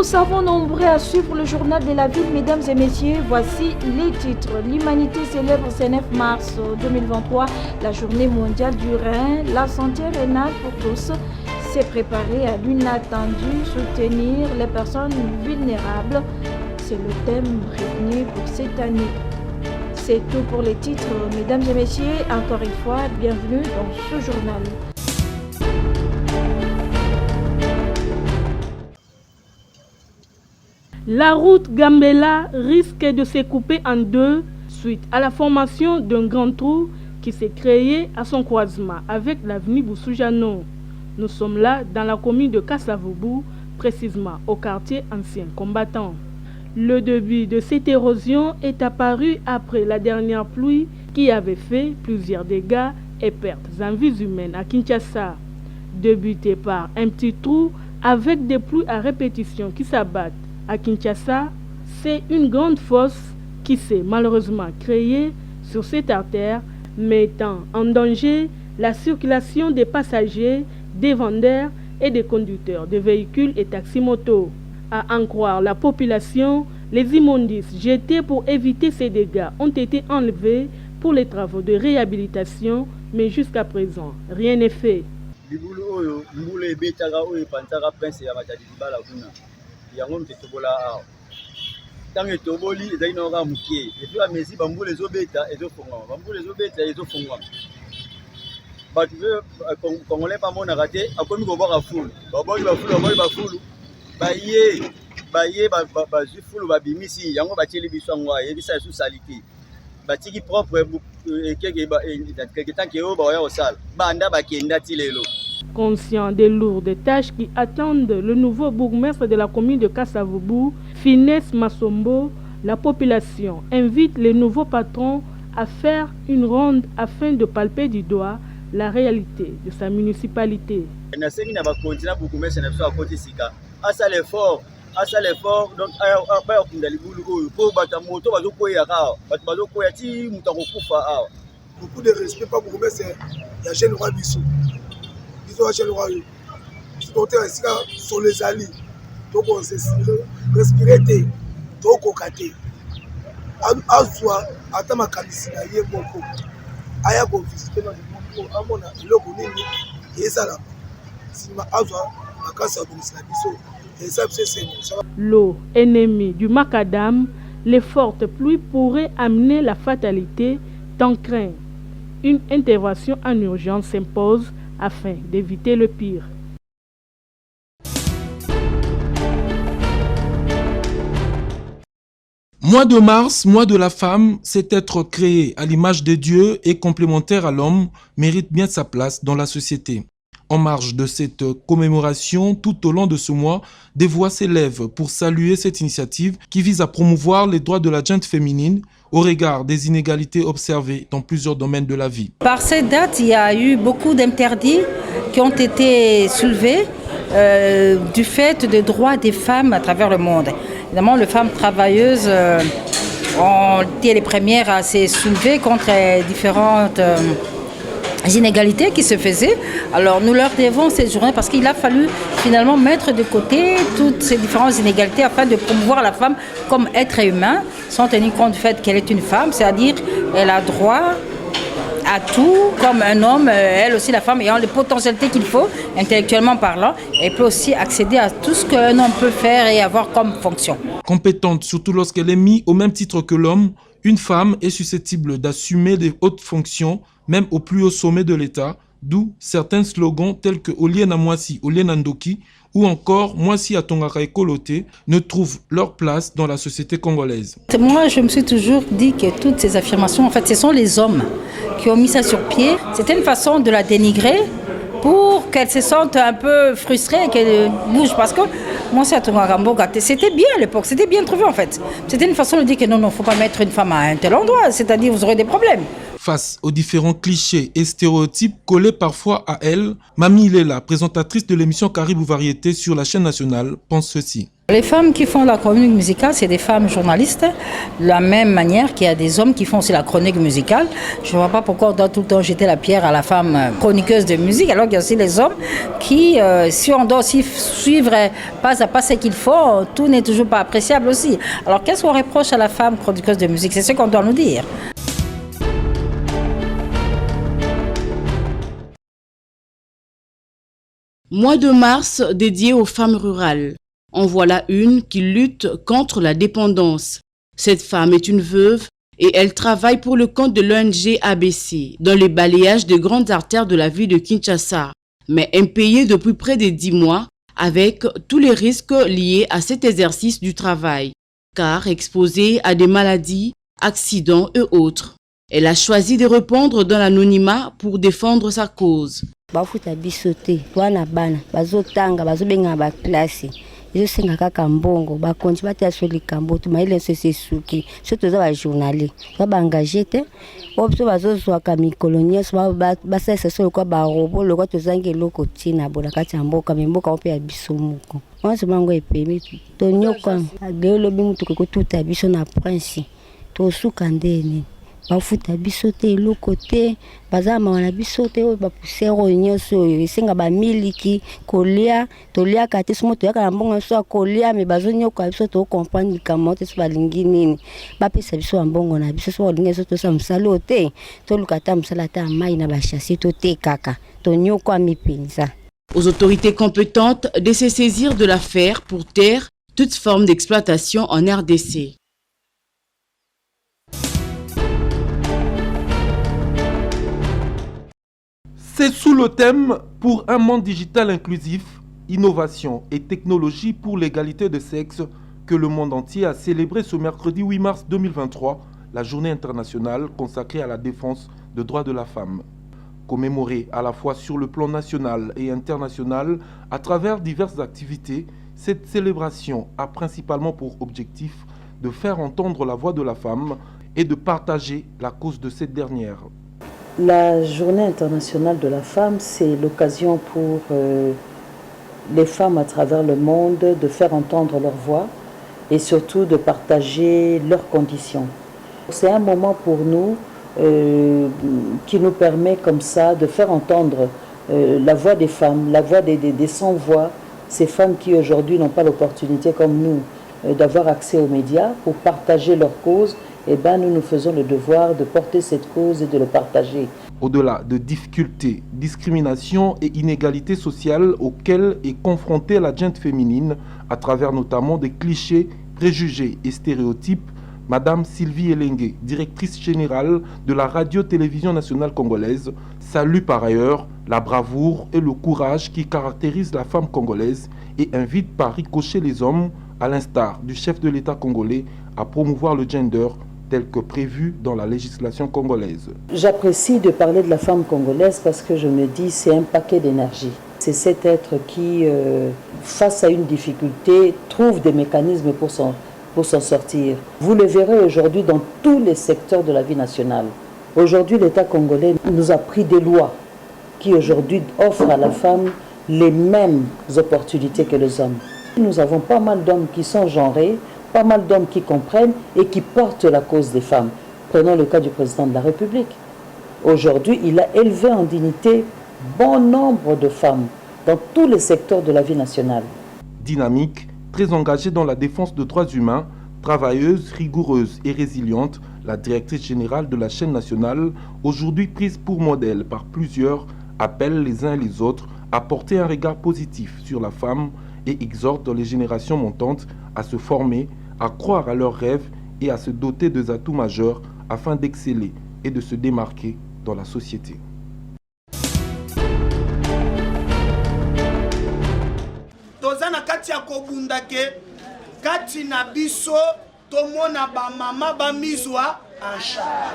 savons nombreux à suivre le journal de la ville, mesdames et messieurs. Voici les titres. L'humanité célèbre ce 9 mars 2023 la journée mondiale du rein. La santé rénale pour tous s'est préparée à l'inattendu, soutenir les personnes vulnérables. C'est le thème retenu pour cette année. C'est tout pour les titres, mesdames et messieurs. Encore une fois, bienvenue dans ce journal. La route Gambela risque de se couper en deux suite à la formation d'un grand trou qui s'est créé à son croisement avec l'avenue Boussou-Jano. Nous sommes là dans la commune de Kasavubu, précisément au quartier ancien combattant. Le début de cette érosion est apparu après la dernière pluie qui avait fait plusieurs dégâts et pertes en vies humaines à Kinshasa. Débuté par un petit trou avec des pluies à répétition qui s'abattent à Kinshasa, c'est une grande fosse qui s'est malheureusement créée sur cette artère, mettant en danger la circulation des passagers, des vendeurs et des conducteurs de véhicules et taxis-motos. À en croire la population, les immondices jetés pour éviter ces dégâts ont été enlevés pour les travaux de réhabilitation, mais jusqu'à présent, rien n'est fait. Yango mtetobola awa tango etoboli ezali na oka muke epi bamesi bambula ezobeta ezofungwama bambula ezobeta ezofungwama bato mpe congolais bamonaka te akomi kobwaka fulu babwaki bafulu baye bazwi fulu babimisi yango batieli biso yango ayebisa esu sali te batiki propre quelque temps ke oyo baoya kosala banda bakenda ti lelo. Conscient des lourdes tâches qui attendent le nouveau bourgmestre de la commune de Kasavubu, Finesse Massombo, la population invite les nouveaux patrons à faire une ronde afin de palper du doigt la réalité de sa municipalité. Donc beaucoup de respect pour bourgmestre ya jeune roi Bissou. Sur les alliés, donc on s'est respiré, donc on kate. Azwa, attends ma camisina, y est beaucoup. Aya pour visiter dans le monde, à mon avis, le bonini, et ça là. Si ma azwa, ma casse à domicile, et ça c'est l'eau ennemie du macadam, les fortes pluies pourraient amener la fatalité, tant craint. Une intervention en urgence s'impose afin d'éviter le pire. Mois de mars, mois de la femme, cet être créé à l'image de Dieu et complémentaire à l'homme mérite bien sa place dans la société. En marge de cette commémoration, tout au long de ce mois, des voix s'élèvent pour saluer cette initiative qui vise à promouvoir les droits de la gente féminine au regard des inégalités observées dans plusieurs domaines de la vie. Par cette date, il y a eu beaucoup d'interdits qui ont été soulevés du fait des droits des femmes à travers le monde. Évidemment, les femmes travailleuses ont été les premières à se soulever contre les différentes inégalités qui se faisaient. Alors nous leur devons cette journée parce qu'il a fallu finalement mettre de côté toutes ces différentes inégalités afin de promouvoir la femme comme être humain, sans tenir compte du fait qu'elle est une femme, c'est-à-dire qu'elle a droit à tout comme un homme, elle aussi la femme ayant les potentialités qu'il faut, intellectuellement parlant, elle peut aussi accéder à tout ce qu'un homme peut faire et avoir comme fonction. Compétente, surtout lorsqu'elle est mise au même titre que l'homme, une femme est susceptible d'assumer des hautes fonctions, même au plus haut sommet de l'État, d'où certains slogans tels que Oliena Mwasi, Oliena Ndoki ou encore Mwasi Atongaka Ekolote ne trouvent leur place dans la société congolaise. Moi, je me suis toujours dit que toutes ces affirmations, en fait, ce sont les hommes qui ont mis ça sur pied. C'était une façon de la dénigrer pour qu'elle se sente un peu frustrée et qu'elle bouge. Parce que Mwasi Atongaka Mboka, c'était bien à l'époque, c'était bien trouvé en fait. C'était une façon de dire que non, il ne faut pas mettre une femme à un tel endroit, c'est-à-dire vous aurez des problèmes. Face aux différents clichés et stéréotypes collés parfois à elle, Mamie Lela, présentatrice de l'émission Caribou Variété sur la chaîne nationale, pense ceci. Les femmes qui font la chronique musicale, c'est des femmes journalistes, de la même manière qu'il y a des hommes qui font aussi la chronique musicale. Je ne vois pas pourquoi on doit tout le temps jeter la pierre à la femme chroniqueuse de musique, alors qu'il y a aussi les hommes qui, si on doit aussi suivre pas à pas ce qu'il faut, tout n'est toujours pas appréciable aussi. Alors qu'est-ce qu'on reproche à la femme chroniqueuse de musique? C'est ce qu'on doit nous dire. Mois de mars dédié aux femmes rurales. En voilà une qui lutte contre la dépendance. Cette femme est une veuve et elle travaille pour le compte de l'ONG ABC dans le balayage des grandes artères de la ville de Kinshasa, mais impayée depuis près de 10 mois avec tous les risques liés à cet exercice du travail, car exposée à des maladies, accidents et autres. Elle a choisi de répondre dans l'anonymat pour défendre sa cause. Bafuta bisote wana bana bazotanga bazobenga ba classe ezosenga kaka mbongo bakonzi batia so likambo tuma ile sese suki so toza ba journaliste ba engagé te opso bazozwaka mikolo nyonso basesa so kwa ba robo lokwa tozangi eloko tina bola kati ya mboka mboka ope ya biso moko mwanzo mango epemi tonyoka agelo bingu tukokututa biso na prince tosuka ndeni bafuta biso te eloko te bazama wana biso te oyo bapusero nyonso oyo esenga bamiliki kolia toliaka te somo toyaka na mbongo so kolia me bazonyoka biso tocomprendre likambo te so balingi nini bapesa biso ya mbongo na biso so balingi so tosa mosala oyo te toluka ta mosala ta mai na bachassi totekaka tonyoka mipenza. Aux autorités compétentes de se saisir de l'affaire pour taire toute forme d'exploitation en RDC. C'est sous le thème « Pour un monde digital inclusif, innovation et technologie pour l'égalité de sexe » que le monde entier a célébré ce mercredi 8 mars 2023 la journée internationale consacrée à la défense des droits de la femme. Commémorée à la fois sur le plan national et international à travers diverses activités, cette célébration a principalement pour objectif de faire entendre la voix de la femme et de partager la cause de cette dernière. La journée internationale de la femme, c'est l'occasion pour les femmes à travers le monde de faire entendre leur voix et surtout de partager leurs conditions. C'est un moment pour nous qui nous permet comme ça de faire entendre la voix des femmes, la voix des sans-voix, ces femmes qui aujourd'hui n'ont pas l'opportunité comme nous d'avoir accès aux médias pour partager leur cause. Eh bien, nous faisons le devoir de porter cette cause et de le partager. Au-delà de difficultés, discriminations et inégalités sociales auxquelles est confrontée la gente féminine, à travers notamment des clichés, préjugés et stéréotypes, Madame Sylvie Elengue, directrice générale de la Radio-Télévision nationale congolaise, salue par ailleurs la bravoure et le courage qui caractérisent la femme congolaise et invite par ricochet les hommes, à l'instar du chef de l'État congolais, à promouvoir le gender tel que prévu dans la législation congolaise. J'apprécie de parler de la femme congolaise parce que je me dis c'est un paquet d'énergie. C'est cet être qui, face à une difficulté, trouve des mécanismes pour s'en sortir. Vous le verrez aujourd'hui dans tous les secteurs de la vie nationale. Aujourd'hui, l'État congolais nous a pris des lois qui aujourd'hui offrent à la femme les mêmes opportunités que les hommes. Nous avons pas mal d'hommes qui sont genrés, pas mal d'hommes qui comprennent et qui portent la cause des femmes. Prenons le cas du président de la République. Aujourd'hui, il a élevé en dignité bon nombre de femmes dans tous les secteurs de la vie nationale. Dynamique, très engagée dans la défense des droits humains, travailleuse, rigoureuse et résiliente, la directrice générale de la chaîne nationale, aujourd'hui prise pour modèle par plusieurs, appelle les uns et les autres à porter un regard positif sur la femme et exhorte les générations montantes à se former, à croire à leurs rêves et à se doter des atouts majeurs afin d'exceller et de se démarquer dans la société. Tozana kati ya kobundake kati na biso tomona ba mama ba mizwa en charge.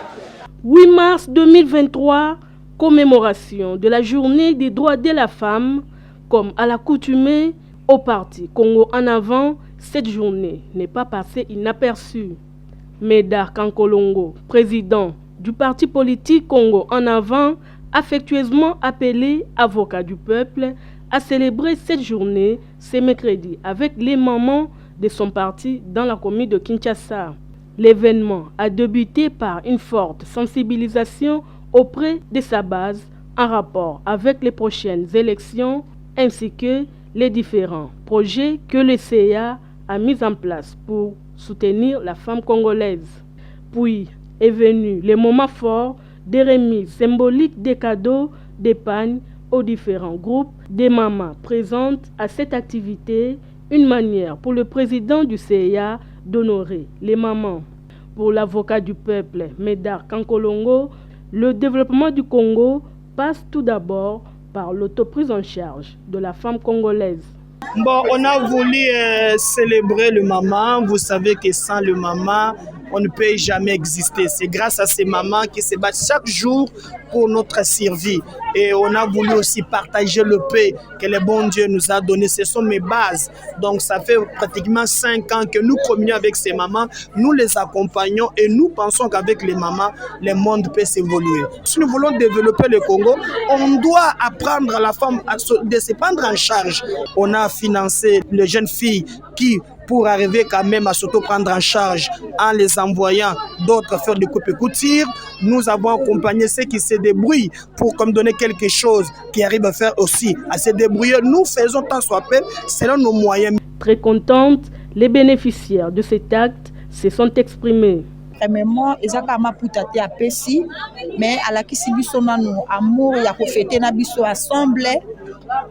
8 mars 2023, commémoration de la journée des droits de la femme. Comme à l'accoutumée au parti Congo en avant, cette journée n'est pas passée inaperçue. Médard Kankolongo, président du parti politique Congo en avant, affectueusement appelé avocat du peuple, à célébrer cette journée ce mercredi avec les mamans de son parti dans la commune de Kinshasa. L'événement a débuté par une forte sensibilisation auprès de sa base en rapport avec les prochaines élections ainsi que les différents projets que le CA a mis en place pour soutenir la femme congolaise. Puis est venu le moment fort des remises symboliques des cadeaux d'épargne aux différents groupes des mamans présentes à cette activité, une manière pour le président du CIA d'honorer les mamans. Pour l'avocat du peuple, Médard Kankolongo, le développement du Congo passe tout d'abord par l'autoprise en charge de la femme congolaise. Bon, on a voulu célébrer le maman. Vous savez que sans le maman, on ne peut jamais exister. C'est grâce à ces mamans qui se battent chaque jour pour notre survie. Et on a voulu aussi partager le paix que le bon Dieu nous a donné. Ce sont mes bases. Donc ça fait pratiquement 5 ans que nous communions avec ces mamans. Nous les accompagnons et nous pensons qu'avec les mamans, le monde peut s'évoluer. Si nous voulons développer le Congo, on doit apprendre à la femme de se prendre en charge. On a financé les jeunes filles qui, pour arriver quand même à s'auto-prendre en charge en les envoyant d'autres faire des coupes-coutures. Nous avons accompagné ceux qui se débrouillent pour comme donner quelque chose qui arrive à faire aussi, à se débrouiller. Nous faisons tant soit peu selon nos moyens. Très contente, les bénéficiaires de cet acte se sont exprimés. Premièrement, ezakama putate a pesi, mais à la kisibiso nanu amour ya ko fêter na biso ensemble.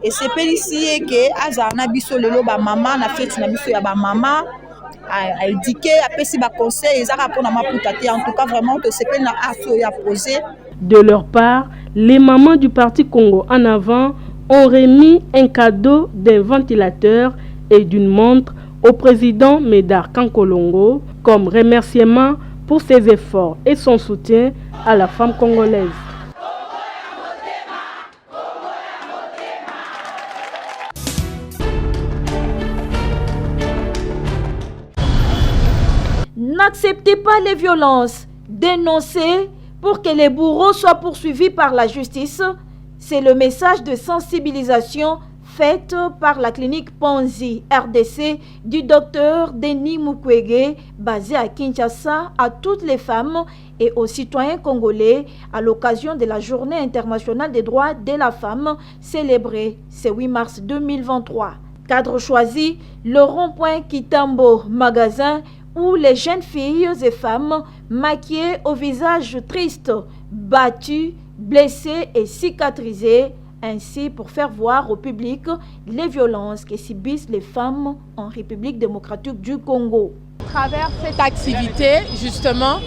Et c'est ici que aza na biso lelo ba mama na fête na biso ya ba mama a indiqué a pesi ba conseil ezaka pona ma putate. En tout cas vraiment que c'est na asso ya posé. De leur part, les mamans du parti Congo en avant ont remis un cadeau d'un ventilateur et d'une montre au président Médard Kankolongo comme remerciement pour ses efforts et son soutien à la femme congolaise. N'acceptez pas les violences, dénoncez pour que les bourreaux soient poursuivis par la justice. C'est le message de sensibilisation faite par la clinique Panzi RDC du docteur Denis Mukwege, basé à Kinshasa, à toutes les femmes et aux citoyens congolais à l'occasion de la Journée internationale des droits de la femme célébrée ce 8 mars 2023. Cadre choisi, le rond-point Kitambo Magasin, où les jeunes filles et femmes maquillées au visage triste, battues, blessées et cicatrisées, ainsi pour faire voir au public les violences que subissent les femmes en République démocratique du Congo. À travers cette activité, justement,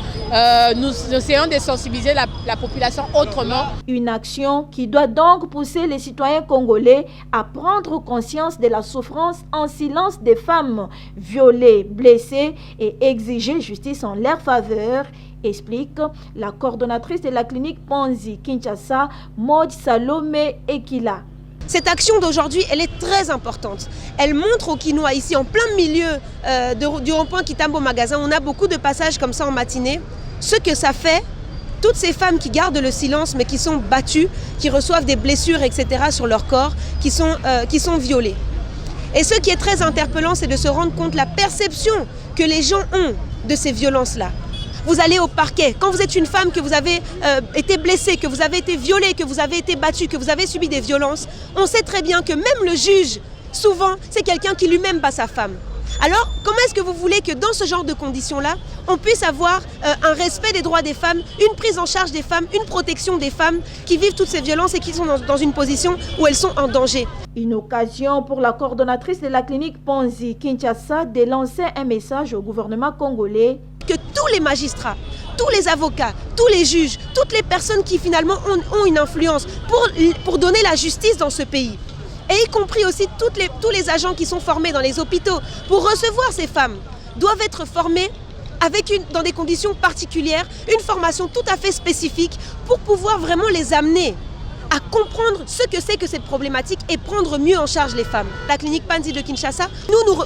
nous essayons de sensibiliser la population autrement. Une action qui doit donc pousser les citoyens congolais à prendre conscience de la souffrance en silence des femmes violées, blessées et exiger justice en leur faveur, explique la coordonnatrice de la clinique Panzi Kinshasa, Maud Salomé Ekila. Cette action d'aujourd'hui, elle est très importante. Elle montre aux Kinois, ici en plein milieu du rond-point Kitambo Magasin, on a beaucoup de passages comme ça en matinée, ce que ça fait, toutes ces femmes qui gardent le silence mais qui sont battues, qui reçoivent des blessures, etc. sur leur corps, qui sont violées. Et ce qui est très interpellant, c'est de se rendre compte de la perception que les gens ont de ces violences-là. Vous allez au parquet, quand vous êtes une femme, que vous avez été blessée, que vous avez été violée, que vous avez été battue, que vous avez subi des violences, on sait très bien que même le juge, souvent, c'est quelqu'un qui lui-même bat sa femme. Alors, comment est-ce que vous voulez que dans ce genre de conditions-là, on puisse avoir un respect des droits des femmes, une prise en charge des femmes, une protection des femmes qui vivent toutes ces violences et qui sont dans une position où elles sont en danger? Une occasion pour la coordonnatrice de la clinique Panzi Kinshasa de lancer un message au gouvernement congolais. Que tous les magistrats, tous les avocats, tous les juges, toutes les personnes qui finalement ont une influence pour donner la justice dans ce pays, et y compris aussi tous les agents qui sont formés dans les hôpitaux pour recevoir ces femmes, doivent être formés dans des conditions particulières, une formation tout à fait spécifique pour pouvoir vraiment les amener à comprendre ce que c'est que cette problématique et prendre mieux en charge les femmes. La clinique Panzi de Kinshasa,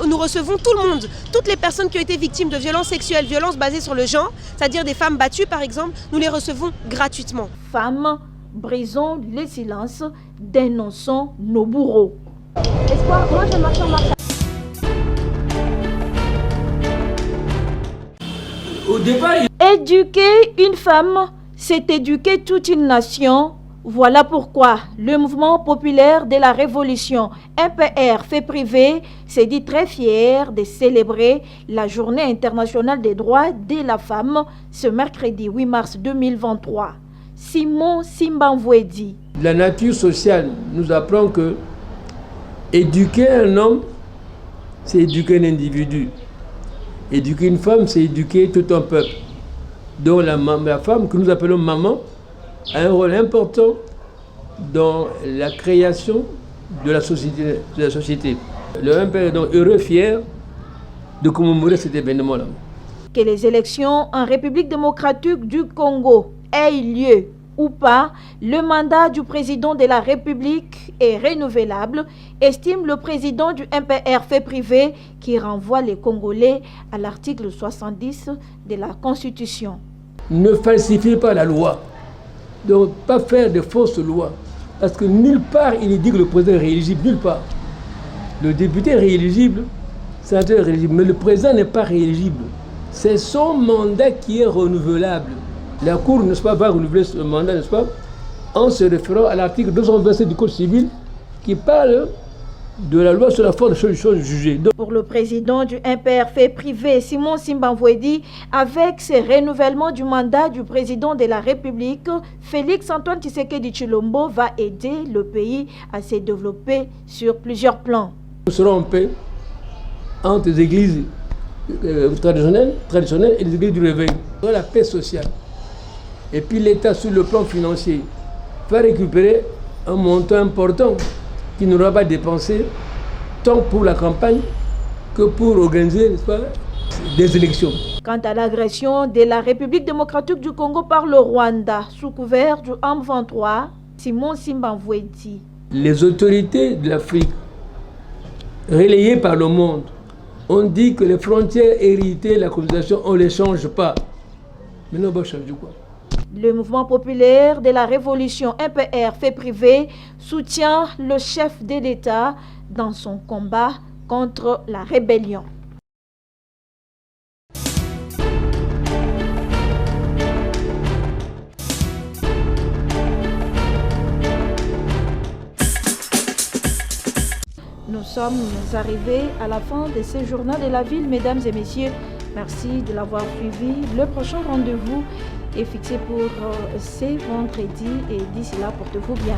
nous recevons tout le monde, toutes les personnes qui ont été victimes de violences sexuelles, violences basées sur le genre, c'est-à-dire des femmes battues par exemple, nous les recevons gratuitement. Femmes, brisons les silences, dénonçons nos bourreaux. Espoir, moi je marche en marche. Au départ, éduquer une femme, c'est éduquer toute une nation. Voilà pourquoi le mouvement populaire de la Révolution, MPR fait privé, s'est dit très fier de célébrer la Journée internationale des droits de la femme ce mercredi 8 mars 2023. Simon Simbanvouedi. La nature sociale nous apprend que éduquer un homme, c'est éduquer un individu. Éduquer une femme, c'est éduquer tout un peuple. Donc la femme que nous appelons maman a un rôle important dans la création de la société. Le MPR est donc heureux, fier de commémorer cet événement-là. Que les élections en République démocratique du Congo aient lieu ou pas, le mandat du président de la République est renouvelable, estime le président du MPR fait privé qui renvoie les Congolais à l'article 70 de la Constitution. Ne falsifiez pas la loi, donc pas faire de fausses lois, parce que nulle part il est dit que le président est rééligible, nulle part. Le député est rééligible, le sénateur est rééligible, mais le président n'est pas rééligible. C'est son mandat qui est renouvelable. La Cour, n'est-ce pas, va renouveler ce mandat, n'est-ce pas, en se référant à l'article 227 du Code civil qui parle de la loi sur la forme des choses jugées. Pour le président du MPR fait privé, Simon Simbanvouedi, avec ce renouvellement du mandat du président de la République, Félix Antoine Tshisekedi Tshilombo va aider le pays à se développer sur plusieurs plans. Nous serons en paix entre les églises traditionnelles et les églises du réveil. Dans la paix sociale. Et puis l'État, sur le plan financier, va récupérer un montant important qui n'aura pas dépensé tant pour la campagne que pour organiser, n'est-ce pas, des élections. Quant à l'agression de la République démocratique du Congo par le Rwanda, sous couvert du M23, Simon Simbanvouedi. Les autorités de l'Afrique, relayées par le monde, ont dit que les frontières héritées de la colonisation, on ne les change pas. Maintenant, on va changer quoi? Le mouvement populaire de la Révolution MPR fait privé soutient le chef de l'État dans son combat contre la rébellion. Nous sommes arrivés à la fin de ce journal de la ville, mesdames et messieurs. Merci de l'avoir suivi. Le prochain rendez-vous est fixé pour ce vendredi et d'ici là, portez-vous bien.